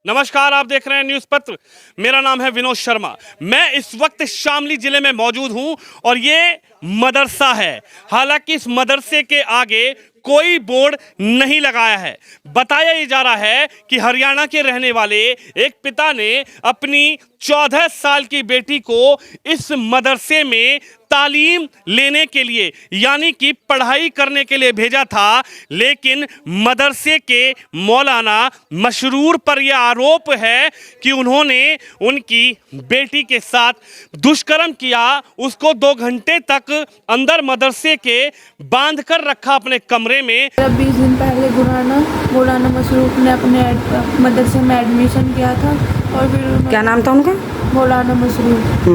नमस्कार, आप देख रहे हैं न्यूज़ पत्र। मेरा नाम है विनोद शर्मा। मैं इस वक्त शामली जिले में मौजूद हूं और ये मदरसा है। हालांकि इस मदरसे के आगे कोई बोर्ड नहीं लगाया है। बताया ये जा रहा है कि हरियाणा के रहने वाले एक पिता ने अपनी 14 साल की बेटी को इस मदरसे में तालीम लेने के लिए यानी कि पढ़ाई करने के लिए भेजा था, लेकिन मदरसे के मौलाना मशरूर पर यह आरोप है कि उन्होंने उनकी बेटी के साथ दुष्कर्म किया। उसको 2 घंटे तक अंदर मदरसे के बांध कर रखा अपने कमरे में। 20 दिन पहले मौलाना मशरूफ ने अपने मदरसे में एडमिशन किया था और फिर क्या नाम था उनका? मौलाना मशरूफ।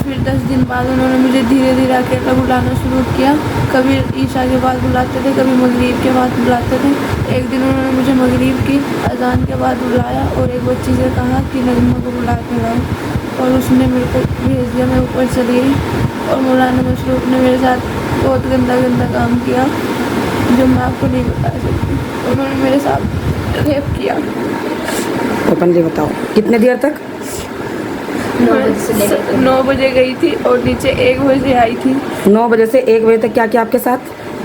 फिर 10 दिन बाद उन्होंने मुझे धीरे धीरे अकेला बुलाना शुरू किया। कभी ईशा के बाद बुलाते थे, कभी मगरिब के बाद बुलाते थे। एक दिन उन्होंने मुझे मगरिब की अजान के बाद बुलाया और एक बच्ची से कहा कि नगमा को बुला के लाओ, और उसने मेरे को भेज दिया। मैं ऊपर चली गई और मौलाना मशरूफ ने मेरे साथ बहुत गंदा काम किया जो मैं आपको नहीं बता सकती। उन्होंने मेरे साथ रेप किया। ओपनली बताओ, कितने देर तक? 9 बजे गई थी और नीचे 1 बजे आई थी। 9 बजे से 1 बजे तक क्या किया आपके साथ?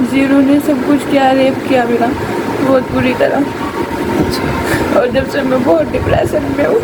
जी, उन्होंने सब कुछ किया, रेप किया मेरा बहुत बुरी तरह। और जब से मैं बहुत डिप्रेशन में हूँ।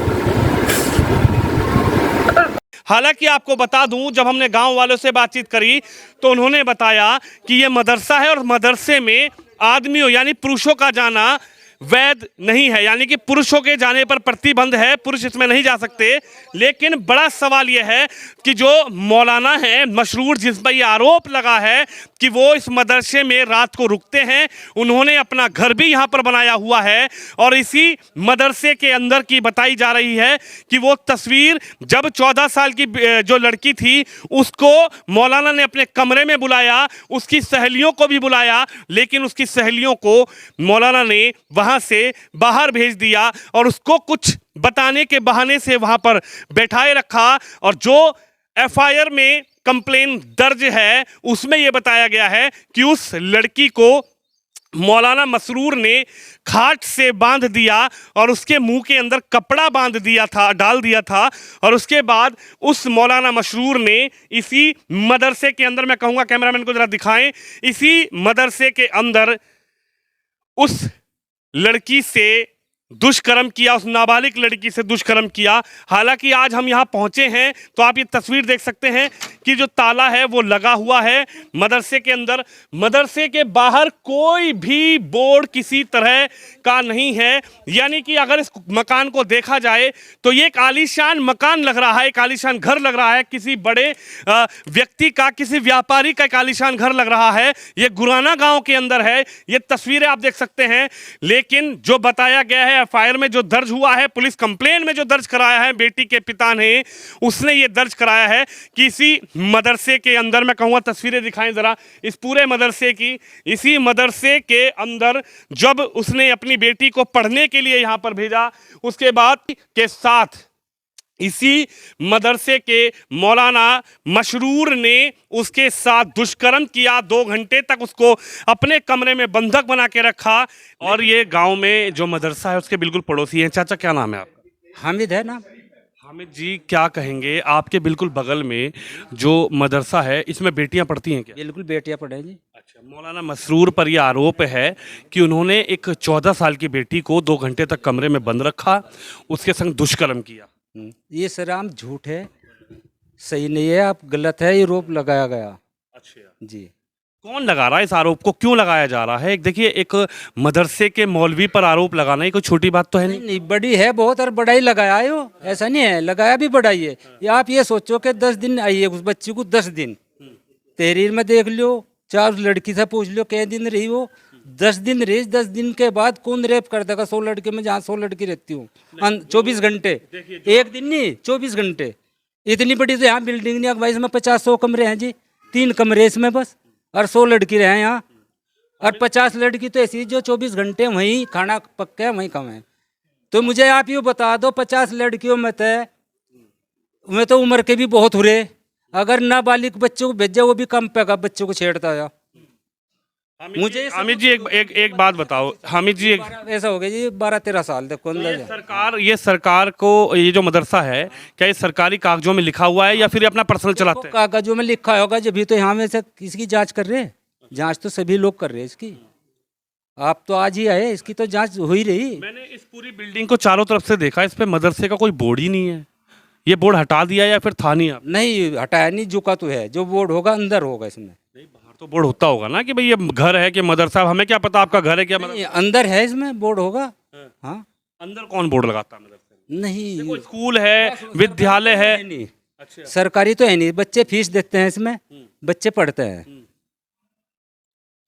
हालांकि आपको बता दूं, जब हमने गांव वालों से बातचीत करी तो उन्होंने बताया कि ये मदरसा है और मदरसे में आदमियों यानी पुरुषों का जाना वैध नहीं है, यानी कि पुरुषों के जाने पर प्रतिबंध है, पुरुष इसमें नहीं जा सकते। लेकिन बड़ा सवाल यह है कि जो मौलाना है मशरूर, जिस पर यह आरोप लगा है कि वो इस मदरसे में रात को रुकते हैं, उन्होंने अपना घर भी यहाँ पर बनाया हुआ है। और इसी मदरसे के अंदर की बताई जा रही है कि वो तस्वीर जब 14 साल की जो लड़की थी उसको मौलाना ने अपने कमरे में बुलाया, उसकी सहेलियों को भी बुलाया, लेकिन उसकी सहेलियों को मौलाना ने वहाँ से बाहर भेज दिया और उसको कुछ बताने के बहाने से वहां पर बैठाए रखा। और जो एफआईआर में कंप्लेन दर्ज है उसमें यह बताया गया है कि उस लड़की को मौलाना मसरूर ने खाट से बांध दिया और उसके मुंह के अंदर कपड़ा बांध दिया था, डाल दिया था। और उसके बाद उस मौलाना मशरूर ने इसी मदरसे के अंदर, मैं कहूँगा कैमरामैन को जरा दिखाएं, इसी मदरसे के अंदर उस लड़की से दुष्कर्म किया, उस नाबालिग लड़की से दुष्कर्म किया। हालांकि आज हम यहाँ पहुँचे हैं तो आप ये तस्वीर देख सकते हैं कि जो ताला है वो लगा हुआ है मदरसे के अंदर। मदरसे के बाहर कोई भी बोर्ड किसी तरह का नहीं है, यानी कि अगर इस मकान को देखा जाए तो ये एक आलीशान मकान लग रहा है, एक आलीशान घर लग रहा है, किसी बड़े व्यक्ति का, किसी व्यापारी का एक आलीशान घर लग रहा है। ये गुराना गांव के अंदर है, ये तस्वीरें आप देख सकते हैं। लेकिन जो बताया गया है एफआईआर में जो दर्ज हुआ है, पुलिस कंप्लेन में जो दर्ज कराया है बेटी के पिता ने, उसने ये दर्ज कराया है कि इसी मदरसे के अंदर, मैं कहूँगा तस्वीरें दिखाएं जरा इस पूरे मदरसे की, इसी मदरसे के अंदर जब उसने अपनी बेटी को पढ़ने के लिए यहाँ पर भेजा, उसके बाद के साथ इसी मदरसे के मौलाना मशरूर ने उसके साथ दुष्कर्म किया। 2 घंटे तक उसको अपने कमरे में बंधक बना के रखा। और ये गांव में जो मदरसा है उसके बिल्कुल पड़ोसी हैं। चाचा, क्या नाम है आपका? हामिद है ना। हामिद जी, क्या कहेंगे, आपके बिल्कुल बगल में जो मदरसा है इसमें बेटियां पढ़ती हैं क्या? बिल्कुल बेटियां पढ़े जी। अच्छा, मौलाना मसरूर पर यह आरोप है कि उन्होंने एक 14 साल की बेटी को 2 घंटे तक कमरे में बंद रखा, उसके संग दुष्कर्म किया। ये सराम झूठ है, सही नहीं है, आप गलत है, ये आरोप लगाया गया। अच्छा जी, कौन लगा रहा है इस आरोप को, क्यों लगाया जा रहा है? एक देखिए, एक मदरसे के मौलवी पर आरोप लगाना ही कोई छोटी बात तो है नहीं। नहीं बड़ी है बहुत, और बड़ा ही लगाया है वो, ऐसा नहीं है, लगाया भी बड़ा ही है। ये आप ये सोचो कि 10 दिन आई है उस बच्ची को, 10 दिन तहरीर में देख लो, 4 लड़की से पूछ लो कै दिन रही वो, 10 दिन रही। 10 दिन के बाद कौन रेप कर देगा 100 लड़के में, जहाँ 100 लड़की रहती हूँ 24 घंटे, एक दिन नहीं 24 घंटे। इतनी बड़ी तो यहाँ बिल्डिंग नहीं, अगवाइस में 50-100 कमरे हैं जी, 3 कमरे इसमें बस, और 100 लड़की रहे यहाँ, और 50 लड़की तो ऐसी जो 24 घंटे वहीं खाना पक्का है वहीं कमाए। तो मुझे आप ये बता दो, 50 लड़कियों में तो उम्र के भी बहुत हुए, अगर नाबालिग बच्चों को भेजा वो भी कम पैगा बच्चों को छेड़ता है। मुझे हामिद जी एक बात बताओ, हामिद जी ऐसा हो गया जी 12-13 साल देखो अंदर है। ये सरकार को ये जो मदरसा है, क्या ये सरकारी कागजों में लिखा हुआ है या फिर ये अपना पर्सनल चलाते हैं? कागजों में लिखा होगा जब तो यहाँ में से इसकी जांच कर रहे हैं। जांच तो सभी लोग कर रहे हैं इसकी। आप तो आज ही आए, इसकी तो जांच हो ही रही। मैंने इस पूरी बिल्डिंग को चारों तरफ से देखा, इस पे मदरसे का कोई बोर्ड ही नहीं है। ये बोर्ड हटा दिया या फिर था नहीं? आप नहीं हटाया नहीं, झुका तो है। जो बोर्ड होगा अंदर होगा इसमें। नहीं, बाहर तो बोर्ड होता होगा ना कि भाई ये घर है कि मदरसा। हमें क्या पता आपका घर है क्या मदरसा? नहीं, अंदर है इसमें बोर्ड होगा। हाँ अंदर कौन बोर्ड लगाता है मदरसे में? नहीं देखो स्कूल है, विद्यालय है। नहीं अच्छा, सरकारी तो है नहीं। बच्चे फीस देते हैं इसमें, बच्चे पढ़ते हैं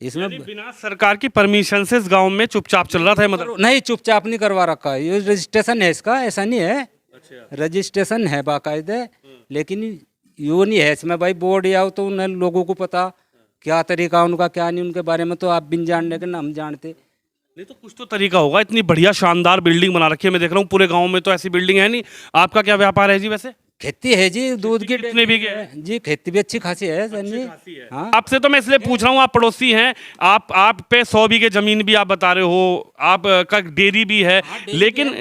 इसमें। यानी बिना सरकार की परमिशन से इस गांव में चुपचाप चल रहा था ये मदरसा? नहीं चुपचाप नहीं करवा रखा है। ये रजिस्ट्रेशन है इसका, ऐसा नहीं है। अच्छा, रजिस्ट्रेशन है बाकायदे, लेकिन यो नहीं है इसमें भाई बोर्ड या तो उन लोगों को पता क्या तरीका उनका क्या नहीं, उनके बारे में तो आप बिन जानने के ना हम जानते। नहीं तो कुछ तो तरीका होगा। इतनी बढ़िया शानदार बिल्डिंग बना रखी है, मैं देख रहा हूँ पूरे गांव में तो ऐसी बिल्डिंग है नहीं। आपका क्या व्यापार है जी वैसे? खेती है जी, दूध की कितने बीघे है? जी खेती भी अच्छी खासी है सर जी। हाँ आपसे तो मैं इसलिए पूछ रहा हूँ, आप पड़ोसी हैं, आप पे 100 बीघे जमीन भी आप बता रहे हो, आप का डेयरी भी है, लेकिन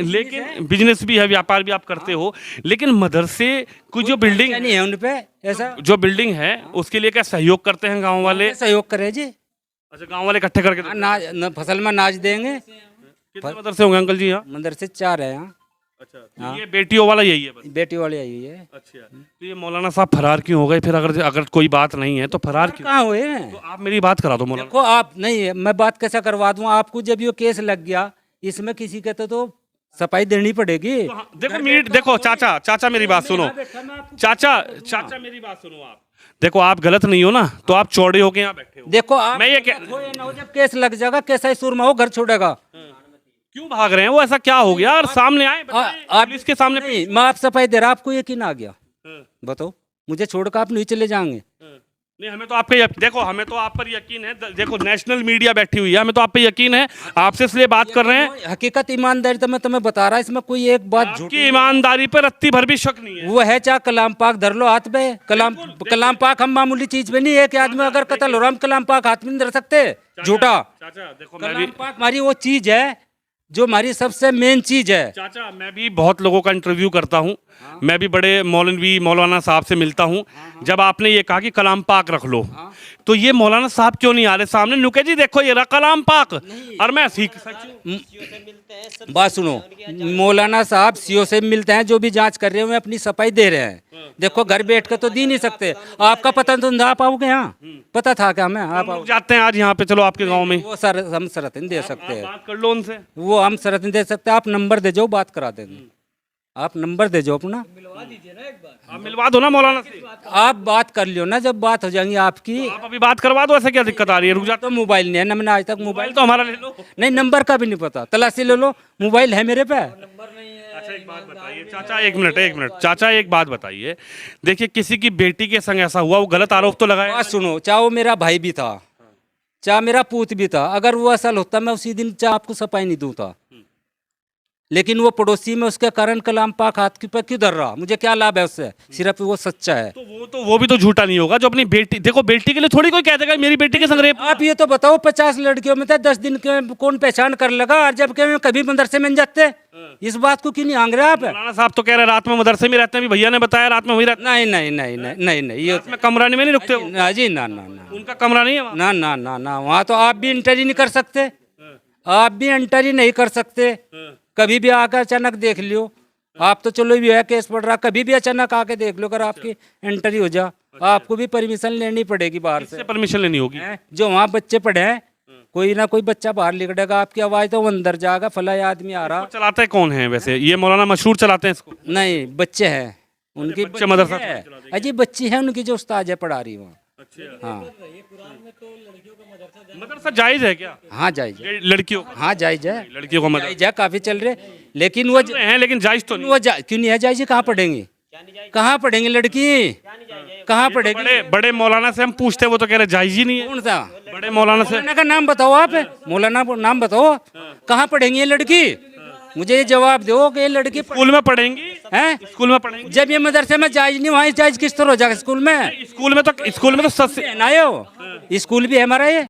बिजनेस भी है, व्यापार भी आप करते हो, लेकिन मदरसे कुछ जो बिल्डिंग नहीं है उन पे ऐसा। जो बिल्डिंग है उसके लिए क्या सहयोग करते हैं गाँव वाले? सहयोग करे जी। अच्छा, गाँव वाले इकट्ठे करके हाँ, नाज फसल में नाच देंगे। कितने मदरसे होंगे अंकल जी यहाँ? मदरसे 4 है यहाँ। अच्छा, तो ये बेटियों वाला यही है बस? बेटी वाली आई हुई है। अच्छा, तो ये मौलाना साहब फरार क्यों हो गए फिर? अगर कोई बात नहीं है तो फरार क्यों? कहाँ हुए हैं? तो आप मेरी बात करा दो मौलाना। देखो आप नहीं, मैं बात कैसे करवा दूं आपको? जब ये केस लग गया इसमें किसी के तो सफाई देनी पड़ेगी। देखो चाचा मेरी बात सुनो। चाचा मेरी बात सुनो। आप देखो, आप गलत नहीं हो ना, तो आप चौड़े होके यहाँ बैठे हो। देखो आप मैं ये जब केस लग जाएगा कैसा ही सुरमा हो घर छोड़ेगा। क्यों भाग रहे हैं? वो ऐसा क्या हो गया? और सामने आए, आप पुलिस के सामने। नहीं, मैं आप सफाई दे रहा, आपको यकीन आ गया? बताओ, मुझे छोड़कर आप नहीं चले जाएंगे? नहीं, हमें तो आपके देखो, हमें तो आप पर यकीन है। देखो नेशनल मीडिया बैठी हुई है, हमें तो आप पे यकीन है। आपसे इसलिए बात कर रहे हैं। हकीकत ईमानदारी तो मैं तुम्हें बता रहा, इसमें कोई एक बात झूठी ईमानदारी पर रत्ती भर भी शक नहीं है। वो है चाहे कलाम पाक धर लो हाथ पे। कलाम पाक हम मामूली चीज पे नहीं है कि आदमी अगर कत्ल हो रहा हम कलाम पाक हाथ में नहीं धर सकते। झूठा चाचा देखो, कलाम पाक हमारी वो चीज है जो हमारी सबसे मेन चीज है। चाचा मैं भी बहुत लोगों का इंटरव्यू करता हूँ। मैं भी बड़े मौलाना साहब से मिलता हूँ। जब आपने ये कहा कि कलाम पाक रख लो, तो ये मौलाना साहब क्यों नहीं आ रहे सामने? नुके जी देखो ये रहा कलाम पाक। और मैं बात सुनो, मौलाना साहब सीओ से मिलते हैं, जो भी जांच कर रहे हैं अपनी सफाई दे रहे हैं। देखो घर बैठ कर तो दी नहीं सकते। आपका पता तो आप आओगे यहाँ? पता था क्या हमें? आप लोग जाते हैं आज यहाँ पे, चलो आपके गांव में। वो सर हम शरतन दे सकते हैं, बात कर लो उनसे। वो हम शरतन दे सकते हैं। आप नंबर दे जाओ, बात करा देंगे। आप नंबर दे जाओ अपना, आप मिलवा दो ना मौलाना से। आप बात कर लियो ना, जब बात हो जाएंगी आपकी। आप अभी बात करवा दो, ऐसे क्या दिक्कत आ रही है? रुक जाते तो मोबाइल नहीं है ना, मैंने आज तक मोबाइल तो हमारा ले लो। नहीं, नंबर का भी नहीं पता, तलाशी ले लो। मोबाइल है मेरे पे। अच्छा एक बात बताइए चाचा, एक मिनट चाचा, एक बात बताइए। देखिए किसी की बेटी के संग ऐसा हुआ, वो गलत आरोप तो लगाया। बात सुनो, चाहे वो मेरा भाई भी था, चाहे मेरा पूत भी था, अगर वो असल होता मैं उसी दिन चाहे आपको सफाई नहीं दूं था। लेकिन वो पड़ोसी में उसके कारण कलाम पाक हाथ की पर क्यों धर रहा? मुझे क्या लाभ है उससे? सिर्फ वो सच्चा है। तो वो भी तो झूठा नहीं होगा जो अपनी बेटी। देखो बेटी के लिए थोड़ी कोई कह देगा मेरी बेटी के संग रेप। आप ये तो बताओ 50 लड़कियों में था 10 दिन के कौन पहचान कर लगा? और जब के कभी मदरसे में जाते, इस बात को क्यों नहीं आंग रहे आप? मौलाना साहब तो कह रहे रात में मदरसे में रहते हैं, भैया ने बताया रात में वही रहते। नहीं ये में कमरा में नहीं रुकते हो? ना जी, ना उनका कमरा नहीं है? ना वहाँ तो आप भी एंटर ही नहीं कर सकते। आप भी एंटर ही नहीं कर सकते। कभी भी आकर अचानक देख लियो। आप तो चलो भी है केस पड़ रहा, कभी भी अचानक आके देख लो। अगर आपकी एंट्री हो जा, आपको भी परमिशन लेनी पड़ेगी बाहर से। परमिशन लेनी होगी। जो वहाँ बच्चे पढ़े हैं, कोई ना कोई बच्चा बाहर निकलेगा, आपकी आवाज तो वो अंदर जाएगा, फला आदमी आ रहा। चलाते कौन है वैसे? ये मौलाना मशहूर चलाते हैं इसको? नहीं, बच्चे हैं उनकी, बच्चे मदरसा अजी बच्ची है उनकी जो उस्ताद है पढ़ा रही वहाँ। हाँ मदरसा जायज है क्या? हाँ जायज है। लड़कियों? हाँ जायज है, लड़कियों का मदरसा जायज है, काफी चल रहे। लेकिन वो हैं, लेकिन जायज तो नहीं। वो क्यों नहीं है जायज? कहाँ पढ़ेंगे? कहाँ पढ़ेंगे लड़की? कहाँ पढ़ेगी? बड़े मौलाना से हम पूछते, वो तो कह रहे जायज ही नहीं है। कौन सा बड़े मौलाना से? मौलाना का नाम बताओ आप, मौलाना नाम बताओ। कहाँ पढ़ेंगी ये लड़की? मुझे ये जवाब दो कि ये लड़की स्कूल में पढ़ेंगी? हैं? स्कूल में पढ़ेंगी? जब ये मदरसे में जायज नहीं, वहाँ जायज किस तरह हो जाएगा? स्कूल में स्कूल में तो स्कूल भी है हमारा ये।